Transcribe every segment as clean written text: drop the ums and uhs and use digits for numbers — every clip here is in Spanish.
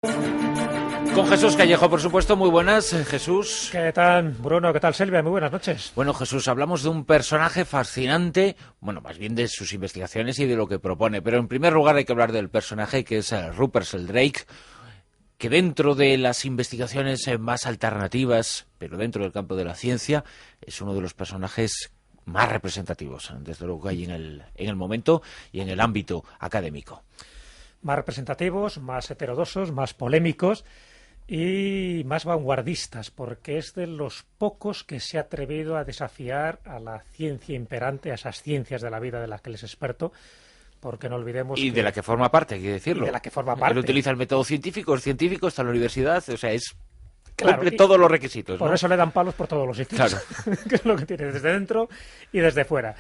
Con Jesús Callejo, por supuesto. Muy buenas, Jesús. ¿Qué tal, Bruno? ¿Qué tal, Silvia? Muy buenas noches. Bueno, Jesús, hablamos de un personaje fascinante, bueno, más bien de sus investigaciones y de lo que propone, pero en primer lugar hay que hablar del personaje que es Rupert Sheldrake, que dentro de las investigaciones más alternativas, pero dentro del campo de la ciencia, es uno de los personajes más representativos, desde luego, que hay en el momento y en el ámbito académico. Más representativos, más heterodoxos, más polémicos y más vanguardistas, porque es de los pocos que se ha atrevido a desafiar a la ciencia imperante, a esas ciencias de la vida de las que él es experto, porque no olvidemos... Y de la que forma parte, hay que decirlo. Y de la que forma parte. Él utiliza el método científico, es científico, está en la universidad, o sea, Claro, cumple todos los requisitos, ¿no? Por eso le dan palos por todos los sitios, claro. Que es lo que tiene desde dentro y desde fuera.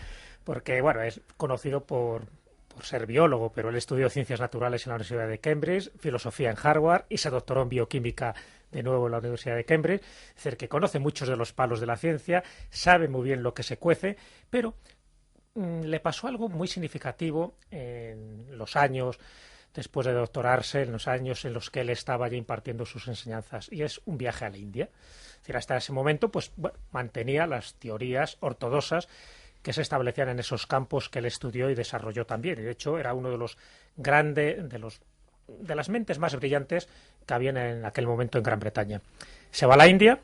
Porque, bueno, es conocido por ser biólogo, pero él estudió ciencias naturales en la Universidad de Cambridge, filosofía en Harvard y se doctoró en bioquímica de nuevo en la Universidad de Cambridge. Es decir, que conoce muchos de los palos de la ciencia, sabe muy bien lo que se cuece, pero le pasó algo muy significativo en los años después de doctorarse, en los años en los que él estaba ya impartiendo sus enseñanzas, y es un viaje a la India. Es decir, hasta ese momento, pues bueno, mantenía las teorías ortodoxas que se establecían en esos campos que él estudió y desarrolló también. Y de hecho era uno de los de las mentes más brillantes que había en aquel momento en Gran Bretaña. Se va a la India,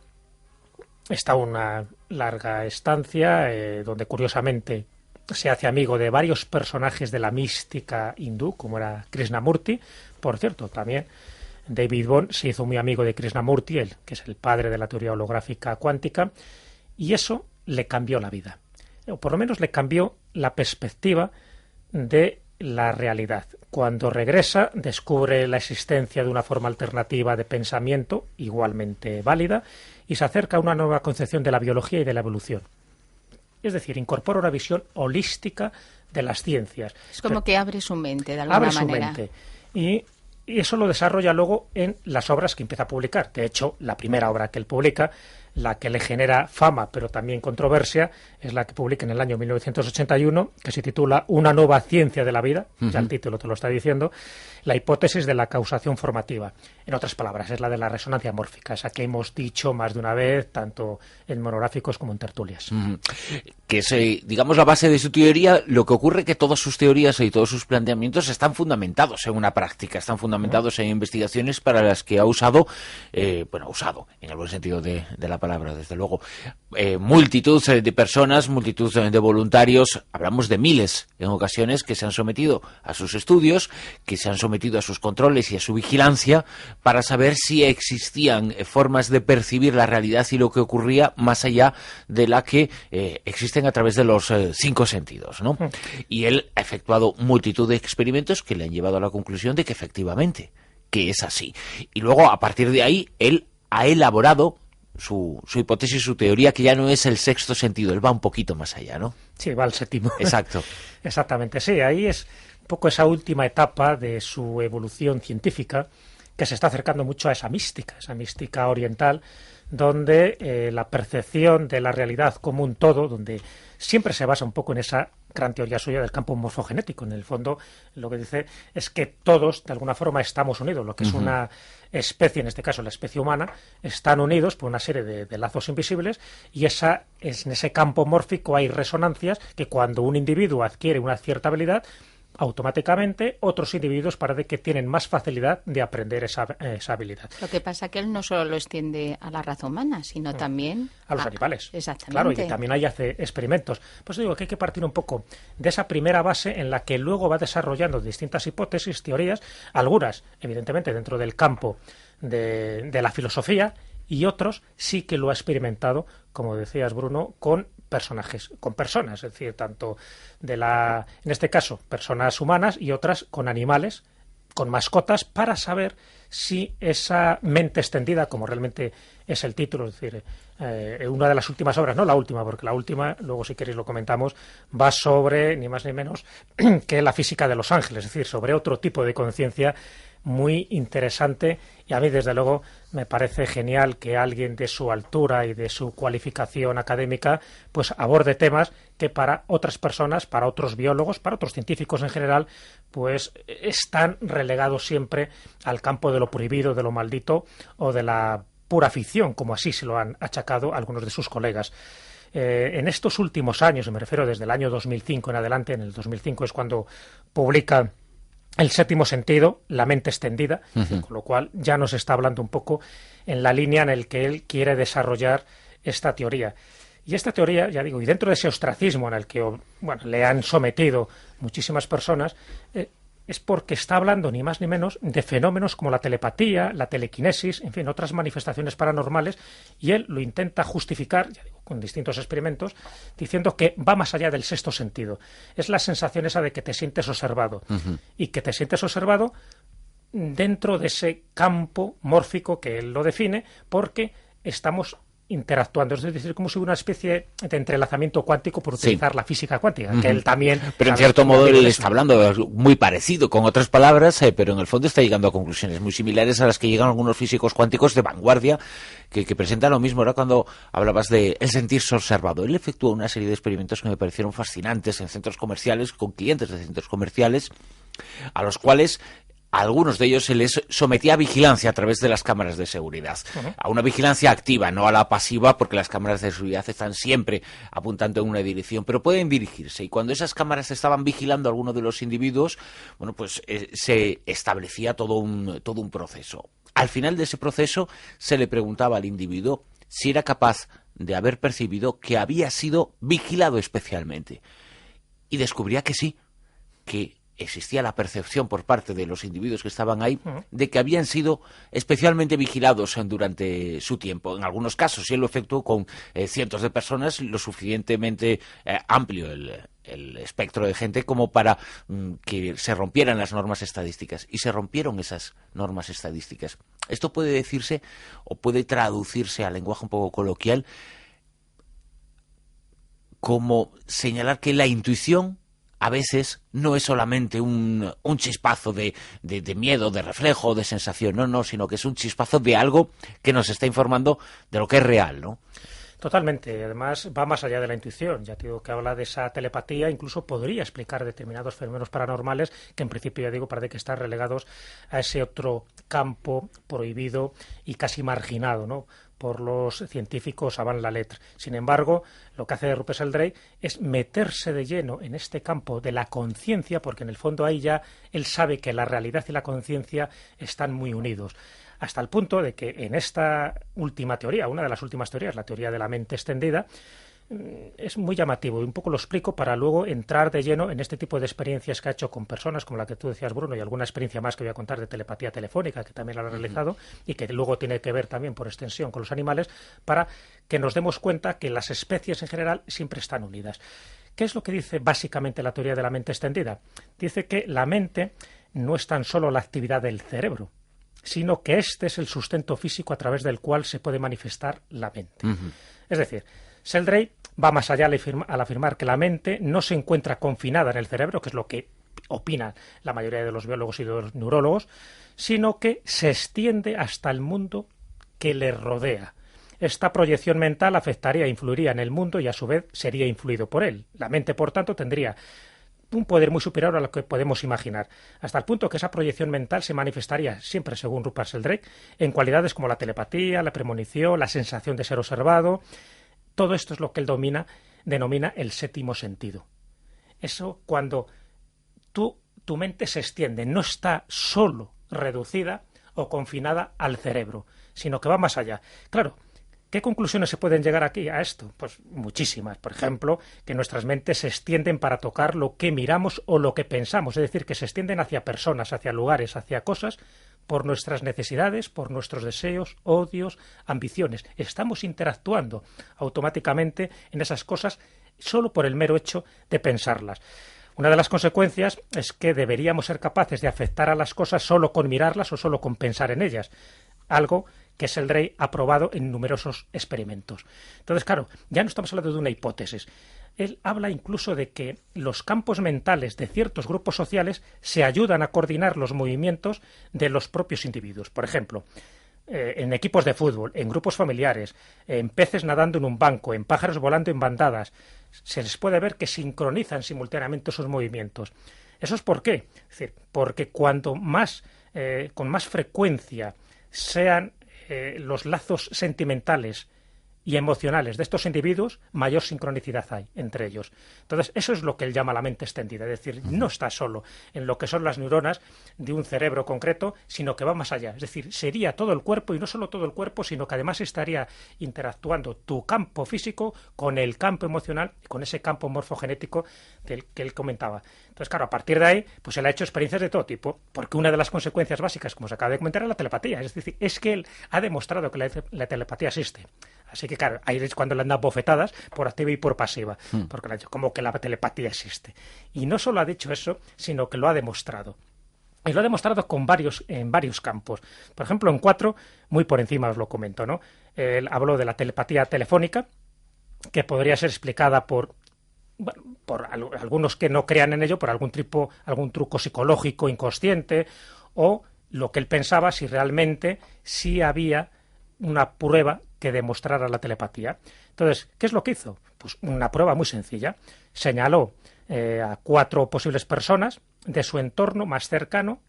está una larga estancia, donde curiosamente se hace amigo de varios personajes de la mística hindú, como era Krishnamurti. Por cierto, también David Bohm se hizo muy amigo de Krishnamurti, que es el padre de la teoría holográfica cuántica, y eso le cambió la vida. O por lo menos le cambió la perspectiva de la realidad. Cuando regresa, descubre la existencia de una forma alternativa de pensamiento, igualmente válida, y se acerca a una nueva concepción de la biología y de la evolución. Es decir, incorpora una visión holística de las ciencias. Es como que abre su mente, de alguna manera. Abre su mente. Y eso lo desarrolla luego en las obras que empieza a publicar. De hecho, la primera obra que él publica, la que le genera fama, pero también controversia, es la que publica en el año 1981, que se titula Una nueva ciencia de la vida, ya el título te lo está diciendo, la hipótesis de la causación formativa. En otras palabras, es la de la resonancia mórfica, esa que hemos dicho más de una vez, tanto en monográficos como en tertulias. Que es, digamos, la base de su teoría. Lo que ocurre es que todas sus teorías y todos sus planteamientos están fundamentados en una práctica, están fundamentados en investigaciones para las que ha usado, en el buen sentido de la palabra, desde luego, multitud de personas, multitud de voluntarios, hablamos de miles en ocasiones, que se han sometido a sus estudios, que se han sometido a sus controles y a su vigilancia para saber si existían formas de percibir la realidad y lo que ocurría más allá de la que existen a través de los 5 sentidos, ¿no? Y él ha efectuado multitud de experimentos que le han llevado a la conclusión de que efectivamente, que es así. Y luego, a partir de ahí, él ha elaborado su hipótesis, su teoría, que ya no es el sexto sentido, él va un poquito más allá, ¿no? Sí, va al séptimo. Exacto. Exactamente, sí, ahí es un poco esa última etapa de su evolución científica, que se está acercando mucho a esa mística oriental, donde la percepción de la realidad como un todo, donde siempre se basa un poco en esa gran teoría suya del campo morfogenético. En el fondo, lo que dice es que todos, de alguna forma, estamos unidos. Lo que es una especie, en este caso la especie humana, están unidos por una serie de lazos invisibles, y en ese campo mórfico hay resonancias que cuando un individuo adquiere una cierta habilidad, automáticamente otros individuos parece que tienen más facilidad de aprender esa habilidad. Lo que pasa es que él no solo lo extiende a la raza humana, sino también a los animales. Exactamente. Claro, y también ahí hace experimentos. Pues digo que hay que partir un poco de esa primera base en la que luego va desarrollando distintas hipótesis, teorías, algunas, evidentemente, dentro del campo de la filosofía, y otros sí que lo ha experimentado, como decías, Bruno, con personas, es decir, tanto en este caso, personas humanas, y otras con animales, con mascotas, para saber si esa mente extendida, como realmente es el título, es decir, una de las últimas obras, no la última, porque la última, luego si queréis lo comentamos, va sobre, ni más ni menos, que la física de los ángeles, es decir, sobre otro tipo de conciencia muy interesante, y a mí desde luego me parece genial que alguien de su altura y de su cualificación académica pues aborde temas que para otras personas, para otros biólogos, para otros científicos en general, pues están relegados siempre al campo de lo prohibido, de lo maldito o de la pura ficción, como así se lo han achacado algunos de sus colegas. En estos últimos años, me refiero desde el año 2005 en adelante, en el 2005 es cuando publica El séptimo sentido, La mente extendida, con lo cual ya nos está hablando un poco en la línea en el que él quiere desarrollar esta teoría. Y esta teoría, ya digo, y dentro de ese ostracismo en el que le han sometido muchísimas personas, es porque está hablando ni más ni menos de fenómenos como la telepatía, la telequinesis, en fin, otras manifestaciones paranormales, y él lo intenta justificar, ya digo, con distintos experimentos, diciendo que va más allá del sexto sentido. Es la sensación esa de que te sientes observado, y que te sientes observado dentro de ese campo mórfico que él lo define, porque estamos interactuando, es decir, como si hubiera una especie de entrelazamiento cuántico por utilizar la física cuántica, que él también... Pero en cierto modo él está hablando muy parecido, con otras palabras, pero en el fondo está llegando a conclusiones muy similares a las que llegan algunos físicos cuánticos de vanguardia que presentan lo mismo. Ahora cuando hablabas de el sentirse observado, él efectuó una serie de experimentos que me parecieron fascinantes en centros comerciales, con clientes de centros comerciales, a los cuales... A algunos de ellos se les sometía a vigilancia a través de las cámaras de seguridad. A una vigilancia activa, no a la pasiva, porque las cámaras de seguridad están siempre apuntando en una dirección, pero pueden dirigirse. Y cuando esas cámaras estaban vigilando a alguno de los individuos, bueno, pues se establecía todo un proceso. Al final de ese proceso se le preguntaba al individuo si era capaz de haber percibido que había sido vigilado especialmente. Y descubría que sí, que existía la percepción por parte de los individuos que estaban ahí de que habían sido especialmente vigilados durante su tiempo. En algunos casos, y él lo efectuó con cientos de personas, lo suficientemente amplio el espectro de gente como para que se rompieran las normas estadísticas. Y se rompieron esas normas estadísticas. Esto puede decirse, o puede traducirse al lenguaje un poco coloquial, como señalar que la intuición a veces no es solamente un chispazo de miedo, de reflejo, de sensación, no, sino que es un chispazo de algo que nos está informando de lo que es real, ¿no? Totalmente. Además, va más allá de la intuición. Ya te digo que habla de esa telepatía, incluso podría explicar determinados fenómenos paranormales que en principio, ya digo, parece que están relegados a ese otro campo prohibido y casi marginado, ¿no?, por los científicos avant la lettre. Sin embargo, lo que hace Rupert Sheldrake es meterse de lleno en este campo de la conciencia, porque en el fondo ahí ya él sabe que la realidad y la conciencia están muy unidos. Hasta el punto de que en esta última teoría, una de las últimas teorías, la teoría de la mente extendida, es muy llamativo, y un poco lo explico para luego entrar de lleno en este tipo de experiencias que ha hecho con personas como la que tú decías, Bruno, y alguna experiencia más que voy a contar de telepatía telefónica, que también la ha realizado, y que luego tiene que ver también por extensión con los animales, para que nos demos cuenta que las especies en general siempre están unidas. ¿Qué es lo que dice básicamente la teoría de la mente extendida? Dice que la mente no es tan solo la actividad del cerebro, sino que este es el sustento físico a través del cual se puede manifestar la mente. Es decir, Sheldrake va más allá al afirmar que la mente no se encuentra confinada en el cerebro, que es lo que opinan la mayoría de los biólogos y de los neurólogos, sino que se extiende hasta el mundo que le rodea. Esta proyección mental afectaría e influiría en el mundo y a su vez sería influido por él. La mente, por tanto, tendría un poder muy superior a lo que podemos imaginar, hasta el punto que esa proyección mental se manifestaría, siempre según Rupert Sheldrake, en cualidades como la telepatía, la premonición, la sensación de ser observado. Todo esto es lo que él denomina el séptimo sentido. Eso cuando tu mente se extiende, no está solo reducida o confinada al cerebro, sino que va más allá. Claro, ¿qué conclusiones se pueden llegar aquí a esto? Pues muchísimas. Por ejemplo, que nuestras mentes se extienden para tocar lo que miramos o lo que pensamos, es decir, que se extienden hacia personas, hacia lugares, hacia cosas, por nuestras necesidades, por nuestros deseos, odios, ambiciones. Estamos interactuando automáticamente en esas cosas solo por el mero hecho de pensarlas. Una de las consecuencias es que deberíamos ser capaces de afectar a las cosas solo con mirarlas o solo con pensar en ellas, algo que Sheldrake ha probado en numerosos experimentos. Entonces, claro, ya no estamos hablando de una hipótesis. Él habla incluso de que los campos mentales de ciertos grupos sociales se ayudan a coordinar los movimientos de los propios individuos. Por ejemplo, en equipos de fútbol, en grupos familiares, en peces nadando en un banco, en pájaros volando en bandadas, se les puede ver que sincronizan simultáneamente esos movimientos. ¿Eso es por qué? Es decir, porque cuanto más, con más frecuencia sean los lazos sentimentales y emocionales de estos individuos, mayor sincronicidad hay entre ellos. Entonces, eso es lo que él llama la mente extendida, es decir, no está solo en lo que son las neuronas de un cerebro concreto, sino que va más allá. Es decir, sería todo el cuerpo, y no solo todo el cuerpo, sino que además estaría interactuando tu campo físico con el campo emocional y con ese campo morfogenético del que él comentaba. Entonces, claro, a partir de ahí, pues él ha hecho experiencias de todo tipo, porque una de las consecuencias básicas, como se acaba de comentar, es la telepatía. Es decir, es que él ha demostrado que la telepatía existe. Así que, claro, ahí es cuando le han dado bofetadas por activa y por pasiva, porque le ha dicho como que la telepatía existe. Y no solo ha dicho eso, sino que lo ha demostrado. Y lo ha demostrado en varios campos. Por ejemplo, en 4, muy por encima os lo comento, ¿no? Él habló de la telepatía telefónica, que podría ser explicada por algunos que no crean en ello, por algún truco psicológico inconsciente, o lo que él pensaba si realmente sí había una prueba que demostrara la telepatía. Entonces, ¿qué es lo que hizo? Pues una prueba muy sencilla. Señaló a 4 posibles personas de su entorno más cercano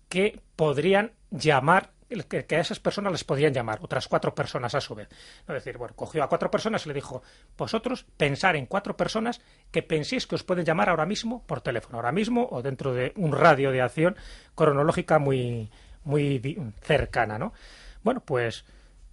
que podrían llamar, que a esas personas les podían llamar otras 4 personas a su vez. Es decir, bueno, cogió a 4 personas y le dijo, vosotros pensar en 4 personas que penséis que os pueden llamar ahora mismo por teléfono, ahora mismo o dentro de un radio de acción cronológica muy cercana, ¿no? Bueno, pues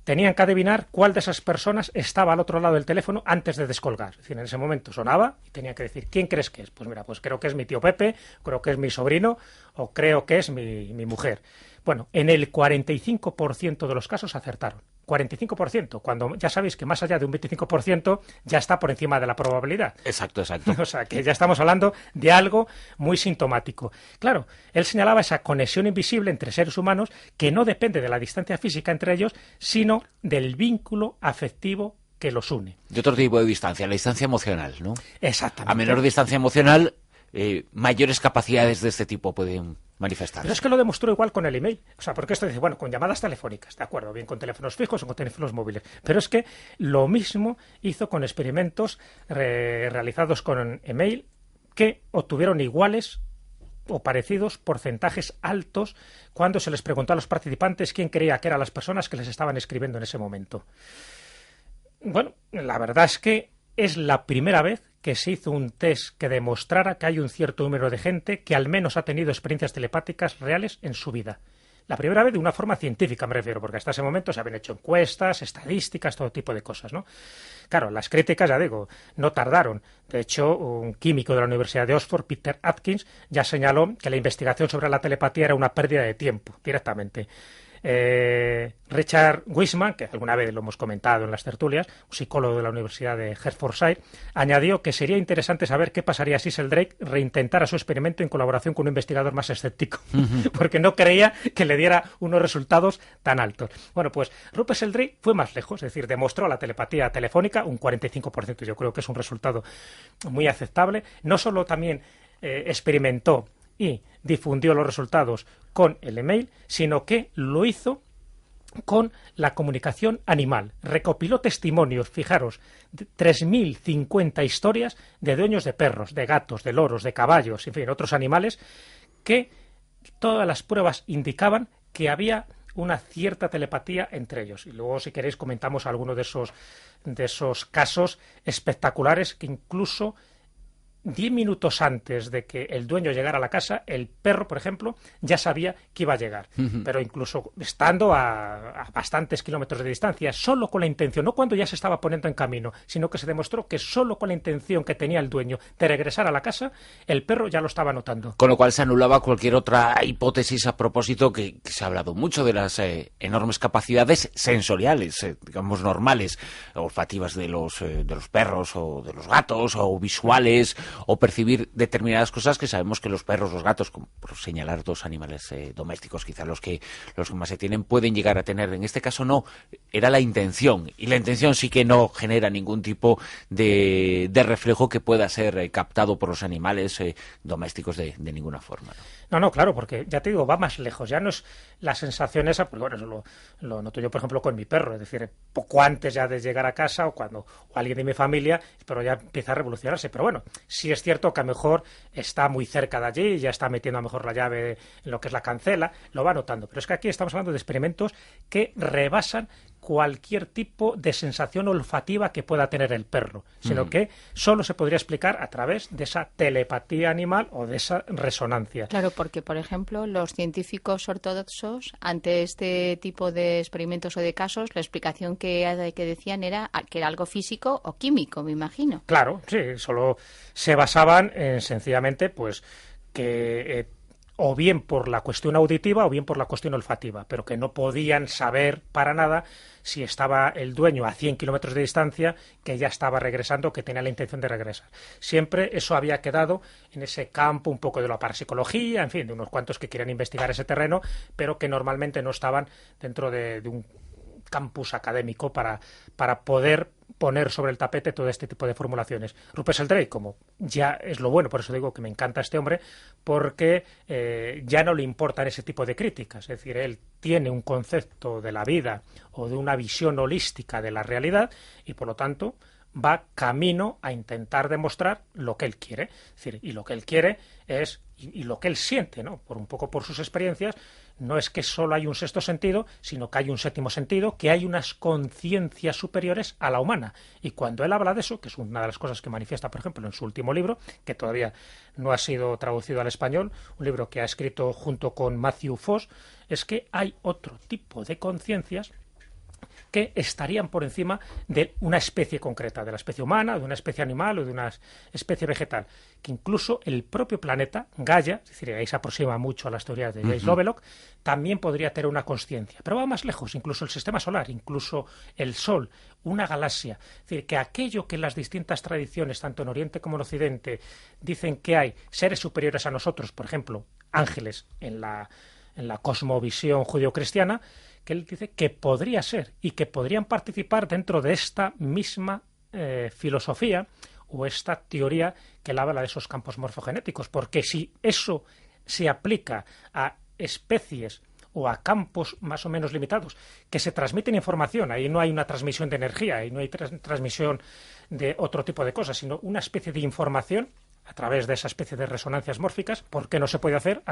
tenían que adivinar cuál de esas personas estaba al otro lado del teléfono antes de descolgar. Es decir, en ese momento sonaba y tenía que decir, ¿quién crees que es? Pues mira, pues creo que es mi tío Pepe, creo que es mi sobrino o creo que es mi mujer. Bueno, en el 45% de los casos acertaron. 45%, cuando ya sabéis que más allá de un 25% ya está por encima de la probabilidad. Exacto, exacto. O sea, que ya estamos hablando de algo muy sintomático. Claro, él señalaba esa conexión invisible entre seres humanos que no depende de la distancia física entre ellos, sino del vínculo afectivo que los une. De otro tipo de distancia, la distancia emocional, ¿no? Exactamente. A menor distancia emocional, mayores capacidades de este tipo pueden manifestarse. Pero es que lo demostró igual con el email. O sea, porque esto dice, bueno, con llamadas telefónicas, de acuerdo, bien con teléfonos fijos o con teléfonos móviles. Pero es que lo mismo hizo con experimentos realizados con email que obtuvieron iguales o parecidos porcentajes altos cuando se les preguntó a los participantes quién creía que eran las personas que les estaban escribiendo en ese momento. Bueno, la verdad es que es la primera vez que se hizo un test que demostrara que hay un cierto número de gente que al menos ha tenido experiencias telepáticas reales en su vida. La primera vez de una forma científica, me refiero, porque hasta ese momento se habían hecho encuestas, estadísticas, todo tipo de cosas, ¿no? Claro, las críticas, ya digo, no tardaron. De hecho, un químico de la Universidad de Oxford, Peter Atkins, ya señaló que la investigación sobre la telepatía era una pérdida de tiempo, directamente. Richard Wiseman, que alguna vez lo hemos comentado en las tertulias, un psicólogo de la Universidad de Hertfordshire, añadió que sería interesante saber qué pasaría si Sheldrake reintentara su experimento en colaboración con un investigador más escéptico, porque no creía que le diera unos resultados tan altos. Bueno, pues Rupert Sheldrake fue más lejos, es decir, demostró la telepatía telefónica, un 45%, yo creo que es un resultado muy aceptable. No solo también experimentó y difundió los resultados con el email, sino que lo hizo con la comunicación animal. Recopiló testimonios, fijaros, 3.050 historias de dueños de perros, de gatos, de loros, de caballos, en fin, otros animales, que todas las pruebas indicaban que había una cierta telepatía entre ellos. Y luego, si queréis, comentamos alguno de esos casos espectaculares que incluso 10 minutos antes de que el dueño llegara a la casa, el perro, por ejemplo, ya sabía que iba a llegar. Pero incluso estando a bastantes kilómetros de distancia, solo con la intención, no cuando ya se estaba poniendo en camino, sino que se demostró que solo con la intención que tenía el dueño de regresar a la casa, el perro ya lo estaba notando. Con lo cual se anulaba cualquier otra hipótesis a propósito que se ha hablado mucho de las enormes capacidades sensoriales, digamos, normales, olfativas de los perros o de los gatos o visuales o percibir determinadas cosas que sabemos que los perros, los gatos, por señalar dos animales domésticos, quizá los que más se tienen, pueden llegar a tener. En este caso no, era la intención, y la intención sí que no genera ningún tipo de reflejo que pueda ser captado por los animales domésticos de ninguna forma, ¿no? No, claro, porque ya te digo, va más lejos. Ya no es la sensación esa, pues bueno, eso lo noto yo, por ejemplo, con mi perro. Es decir, poco antes ya de llegar a casa o alguien de mi familia, pero ya empieza a revolucionarse. Pero bueno, sí es cierto que a lo mejor está muy cerca de allí, ya está metiendo a lo mejor la llave en lo que es la cancela, lo va notando. Pero es que aquí estamos hablando de experimentos que rebasan cualquier tipo de sensación olfativa que pueda tener el perro, sino que solo se podría explicar a través de esa telepatía animal o de esa resonancia. Claro, porque, por ejemplo, los científicos ortodoxos, ante este tipo de experimentos o de casos, la explicación que decían era que era algo físico o químico, me imagino. Claro, sí, solo se basaban en sencillamente, pues, que o bien por la cuestión auditiva o bien por la cuestión olfativa, pero que no podían saber para nada si estaba el dueño a 100 kilómetros de distancia, que ya estaba regresando, que tenía la intención de regresar. Siempre eso había quedado en ese campo un poco de la parapsicología, en fin, de unos cuantos que querían investigar ese terreno, pero que normalmente no estaban dentro de un campus académico para poder poner sobre el tapete todo este tipo de formulaciones. Rupert Sheldrake, como ya es lo bueno, por eso digo que me encanta este hombre, porque ya no le importan ese tipo de críticas. Es decir, él tiene un concepto de la vida o de una visión holística de la realidad y, por lo tanto, va camino a intentar demostrar lo que él quiere. Es decir, y lo que él quiere es, y lo que él siente, ¿no? Por un poco por sus experiencias, no es que solo hay un sexto sentido, sino que hay un séptimo sentido, que hay unas conciencias superiores a la humana. Y cuando él habla de eso, que es una de las cosas que manifiesta, por ejemplo, en su último libro, que todavía no ha sido traducido al español, un libro que ha escrito junto con Matthew Foss, es que hay otro tipo de conciencias que estarían por encima de una especie concreta, de la especie humana, de una especie animal o de una especie vegetal, que incluso el propio planeta, Gaia, es decir, ahí se aproxima mucho a las teorías de James Lovelock, también podría tener una consciencia, pero va más lejos, incluso el sistema solar, incluso el Sol, una galaxia. Es decir, que aquello que las distintas tradiciones, tanto en Oriente como en Occidente, dicen que hay seres superiores a nosotros, por ejemplo, ángeles en la cosmovisión judeocristiana, que él dice que podría ser y que podrían participar dentro de esta misma filosofía o esta teoría que él habla de esos campos morfogenéticos, porque si eso se aplica a especies o a campos más o menos limitados que se transmiten información, ahí no hay una transmisión de energía, ahí no hay transmisión de otro tipo de cosas, sino una especie de información a través de esa especie de resonancias mórficas, ¿por qué no se puede hacer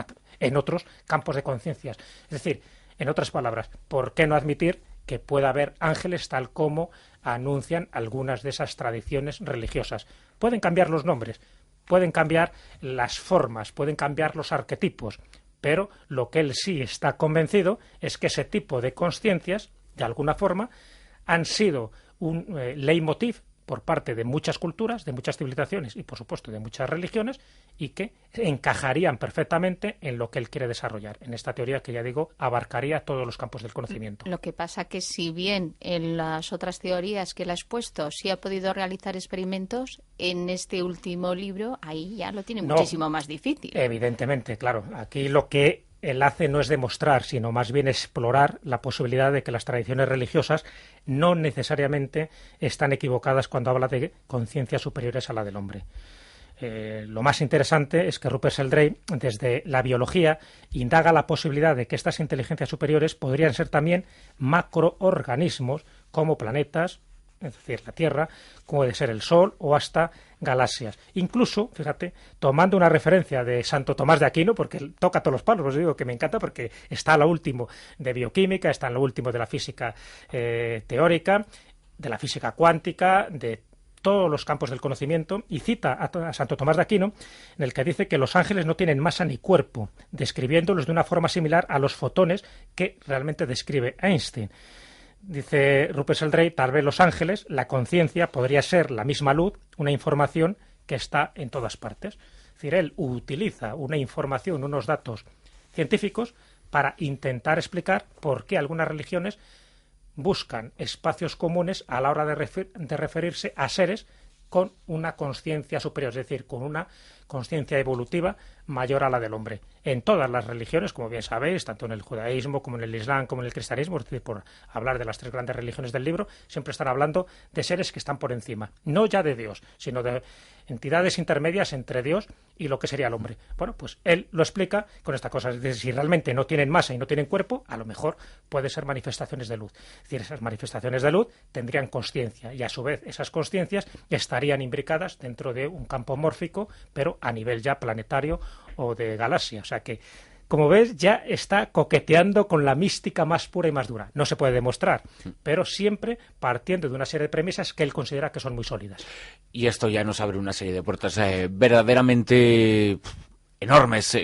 en otros campos de conciencias? Es decir, en otras palabras, ¿por qué no admitir que pueda haber ángeles tal como anuncian algunas de esas tradiciones religiosas? Pueden cambiar los nombres, pueden cambiar las formas, pueden cambiar los arquetipos, pero lo que él sí está convencido es que ese tipo de conciencias, de alguna forma, han sido un leitmotiv por parte de muchas culturas, de muchas civilizaciones y, por supuesto, de muchas religiones, y que encajarían perfectamente en lo que él quiere desarrollar, en esta teoría que, ya digo, abarcaría todos los campos del conocimiento. Lo que pasa que, si bien en las otras teorías que él ha expuesto sí ha podido realizar experimentos, en este último libro ahí ya lo tiene muchísimo más difícil. Evidentemente, claro. Aquí lo que él hace no es demostrar, sino más bien explorar la posibilidad de que las tradiciones religiosas no necesariamente están equivocadas cuando habla de conciencias superiores a la del hombre. Lo más interesante es que Rupert Sheldrake, desde la biología, indaga la posibilidad de que estas inteligencias superiores podrían ser también macroorganismos como planetas, es decir, la Tierra, como puede ser el Sol o hasta galaxias. Incluso, fíjate, tomando una referencia de Santo Tomás de Aquino, porque toca todos los palos, os digo que me encanta porque está en lo último de bioquímica, está en lo último de la física teórica, de la física cuántica, de todos los campos del conocimiento, y cita a Santo Tomás de Aquino, en el que dice que los ángeles no tienen masa ni cuerpo, describiéndolos de una forma similar a los fotones que realmente describe Einstein. Dice Rupert Sheldrake, tal vez los ángeles, la conciencia podría ser la misma luz, una información que está en todas partes. Es decir, él utiliza una información, unos datos científicos para intentar explicar por qué algunas religiones buscan espacios comunes a la hora de referirse a seres con una conciencia superior, es decir, con una conciencia evolutiva mayor a la del hombre. En todas las religiones, como bien sabéis, tanto en el judaísmo como en el islam como en el cristianismo, es decir, por hablar de las tres grandes religiones del libro, siempre están hablando de seres que están por encima, no ya de Dios, sino de entidades intermedias entre Dios y lo que sería el hombre. Bueno, pues él lo explica con esta cosa, es decir, si realmente no tienen masa y no tienen cuerpo, a lo mejor puede ser manifestaciones de luz. Es decir, esas manifestaciones de luz tendrían consciencia y a su vez esas consciencias estarían imbricadas dentro de un campo mórfico, pero a nivel ya planetario o de galaxia. O sea que, como ves, ya está coqueteando con la mística más pura y más dura. No se puede demostrar, pero siempre partiendo de una serie de premisas que él considera que son muy sólidas. Y esto ya nos abre una serie de puertas verdaderamente enormes,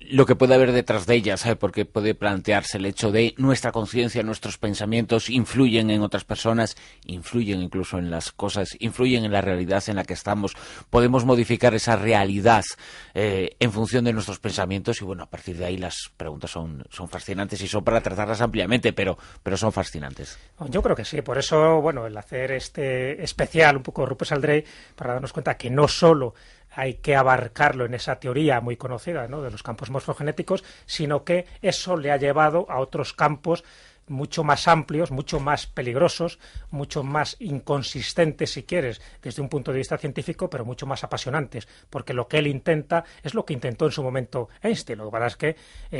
lo que puede haber detrás de ellas, porque puede plantearse el hecho de nuestra conciencia, nuestros pensamientos influyen en otras personas, influyen incluso en las cosas, influyen en la realidad en la que estamos, podemos modificar esa realidad en función de nuestros pensamientos y bueno, a partir de ahí las preguntas son fascinantes y son para tratarlas ampliamente, pero son fascinantes. Yo creo que sí, por eso, bueno, el hacer este especial un poco Rupert Sheldrake, para darnos cuenta que no solo hay que abarcarlo en esa teoría muy conocida, ¿no?, de los campos morfogenéticos, sino que eso le ha llevado a otros campos mucho más amplios, mucho más peligrosos, mucho más inconsistentes, si quieres, desde un punto de vista científico, pero mucho más apasionantes, porque lo que él intenta es lo que intentó en su momento Einstein. Lo que pasa es que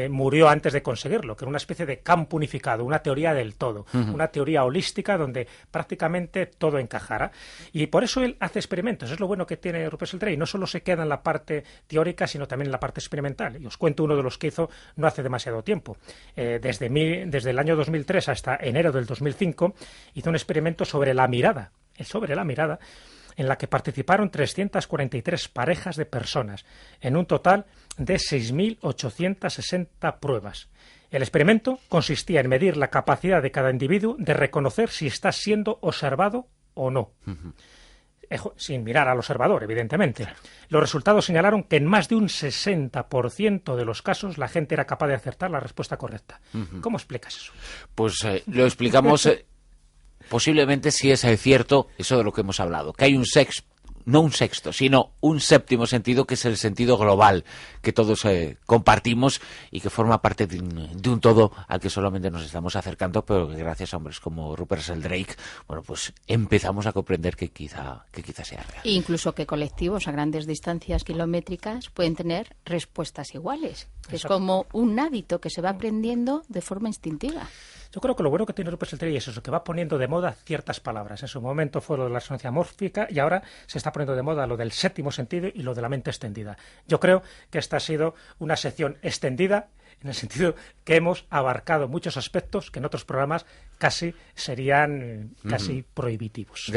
murió antes de conseguirlo, que era una especie de campo unificado, una teoría del todo, una teoría holística donde prácticamente todo encajara. Y por eso él hace experimentos. Es lo bueno que tiene Rupert Sheldrake. No solo se queda en la parte teórica, sino también en la parte experimental. Y os cuento uno de los que hizo no hace demasiado tiempo. Desde el año 2003 hasta enero del 2005 hizo un experimento sobre la mirada, en la que participaron 343 parejas de personas, en un total de 6.860 pruebas. El experimento consistía en medir la capacidad de cada individuo de reconocer si está siendo observado o no. Sin mirar al observador, evidentemente. Los resultados señalaron que en más de un 60% de los casos la gente era capaz de acertar la respuesta correcta. ¿Cómo explicas eso? Pues lo explicamos posiblemente si es cierto eso de lo que hemos hablado, que hay no un sexto, sino un séptimo sentido, que es el sentido global que todos compartimos y que forma parte de un todo al que solamente nos estamos acercando, pero que gracias a hombres como Rupert Sheldrake, bueno, pues empezamos a comprender que quizá sea real. Incluso que colectivos a grandes distancias kilométricas pueden tener respuestas iguales. Es como un hábito que se va aprendiendo de forma instintiva. Yo creo que lo bueno que tiene Rupert Sheldrake es eso, que va poniendo de moda ciertas palabras. En su momento fue lo de la resonancia mórfica y ahora se está poniendo de moda lo del séptimo sentido y lo de la mente extendida. Yo creo que esta ha sido una sección extendida en el sentido que hemos abarcado muchos aspectos que en otros programas casi serían prohibitivos.